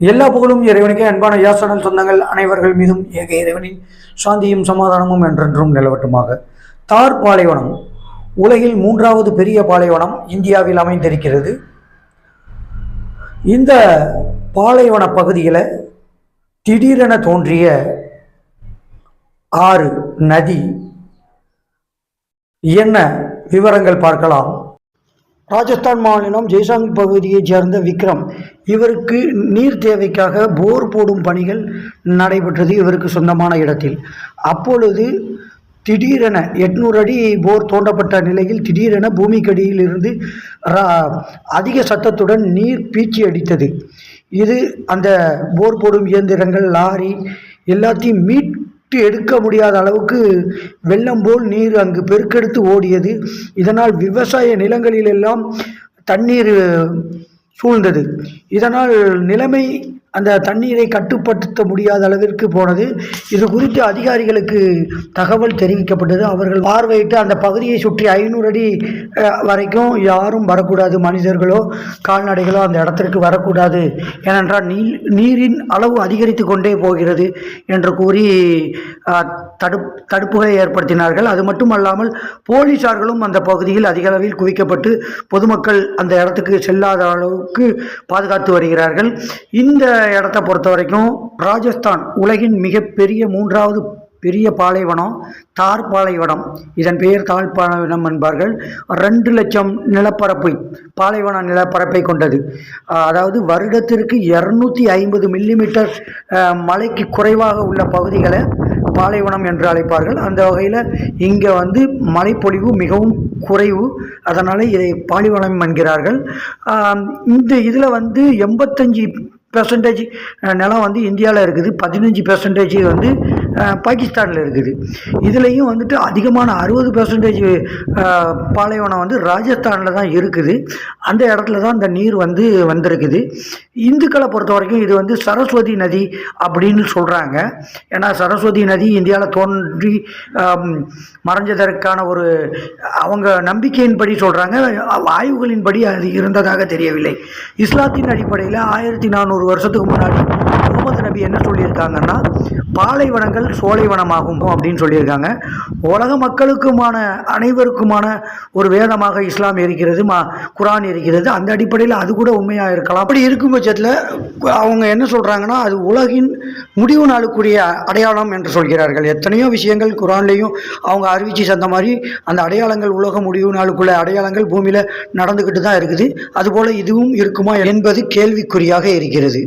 எல்லா புகழும் இறைவனுக்கே. அன்பான யாசனல் சொந்தங்கள் அனைவர்கள் மீதும் ஏக இறைவனின் சாந்தியும் சமாதானமும் என்றென்றும் நிலவட்டுமாக. தார் பாலைவனம் உலகில் 3வது பெரிய பாலைவனம் இந்தியாவில் அமைந்திருக்கிறது. இந்த பாலைவன பகுதியில் திடீரென தோன்றிய ஆறு, நதி என்ன விவரங்கள் பார்க்கலாம். ராஜஸ்தான் மாநிலம் ஜெய்சாங் பகுதியைச் சேர்ந்த விக்ரம், இவருக்கு நீர் தேவைக்காக போர் போடும் பணிகள் நடைபெற்றது இவருக்கு சொந்தமான இடத்தில். அப்பொழுது திடீரென 800 அடி போர் தோண்டப்பட்ட நிலையில் திடீரென பூமிக்கடியில் இருந்து அதிக சத்தத்துடன் நீர் பீச்சி அடித்தது. இது அந்த போர் போடும் இயந்திரங்கள், லாரி எல்லாத்தையும் எடுக்க முடியாத அளவுக்கு வெள்ளம் போல் நீர் அங்கு பெருக்கெடுத்து ஓடியது. இதனால் விவசாய நிலங்களிலெல்லாம் தண்ணீர் சூழ்ந்தது. இதனால் நிலைமை அந்த தண்ணீரை கட்டுப்படுத்த முடியாத அளவிற்கு போனது. இது குறித்து அதிகாரிகளுக்கு தகவல் தெரிவிக்கப்பட்டது. அவர்கள் பார்வையிட்டு அந்த பகுதியை சுற்றி 500 அடி வரைக்கும் யாரும் வரக்கூடாது, மனிதர்களோ கால்நடைகளோ அந்த இடத்திற்கு வரக்கூடாது, ஏனென்றால் நீரின் அளவு அதிகரித்து கொண்டே போகிறது என்று கூறி தடுப்புகளை ஏற்படுத்தினார்கள். அது மட்டுமல்லாமல் போலீசார்களும் அந்த பகுதியில் அதிக அளவில் குவிக்கப்பட்டு பொதுமக்கள் அந்த இடத்துக்கு செல்லாத அளவுக்கு பாதுகாத்து வருகிறார்கள். இந்த இடத்தை பொறுத்த வரைக்கும் ராஜஸ்தான் உலகின் மிகப்பெரிய 3வது பெரிய பாலைவனம் தார் பாலைவனம். இதன் பெயர் தார் பாலைவனம் என்பார்கள். 2 லட்சம் நிலப்பரப்பு, பாலைவன நிலப்பரப்பை கொண்டது. அதாவது வருடத்திற்கு 250 மில்லிமீட்டர் மழைக்கு குறைவாக உள்ள பகுதிகளை பாலைவனம் என்று அழைப்பார்கள். அந்த வகையில் இங்கே மழைப்பொழிவு மிகவும் குறைவு, அதனால் இதை பாலைவனம் என்கிறார்கள். இந்த இதில் 85% நிலம் இந்தியாவில் இருக்குது, 15% பாகிஸ்தானில் இருக்குது. இதுலேயும் அதிகமான 60% பாலைவனம் ராஜஸ்தானில் தான் இருக்குது. அந்த இடத்துல தான் இந்த நீர் வந்திருக்குது. இந்துக்களை பொறுத்த வரைக்கும் இது சரஸ்வதி நதி அப்படின்னு சொல்கிறாங்க. ஏன்னா சரஸ்வதி நதி இந்தியாவில் தோன்றி மறைஞ்சதற்கான ஒரு அவங்க நம்பிக்கையின்படி சொல்கிறாங்க. ஆய்வுகளின்படி அது இருந்ததாக தெரியவில்லை. இஸ்லாத்தின் அடிப்படையில் 1400 வருஷத்துக்கு முன்னாடி முகமது நபி என்ன சொல்லியிருக்காங்கன்னா, பாலைவனங்கள் சோலைவனமாகும் அப்படின்னு சொல்லியிருக்காங்க. உலக மக்களுக்குமான அனைவருக்குமான ஒரு வேதமாக இஸ்லாம் இருக்கிறது, குரான் இருக்கிறது. அந்த அடிப்படையில் அது கூட உண்மையாக இருக்கலாம். அப்படி இருக்கும் பட்சத்தில் அவங்க என்ன சொல்கிறாங்கன்னா, அது உலகின் முடிவு நாளுக்குரிய அடையாளம் என்று சொல்கிறார்கள். எத்தனையோ விஷயங்கள் குரான்லேயும் அவங்க அறிவிச்சு தந்த மாதிரி அந்த அடையாளங்கள் உலக முடிவு நாளுக்குள்ள அடையாளங்கள் பூமியில் நடந்துக்கிட்டு தான் இருக்குது. அதுபோல் இதுவும் இருக்குமா என்பது கேள்விக்குறியாக இருக்கிறது.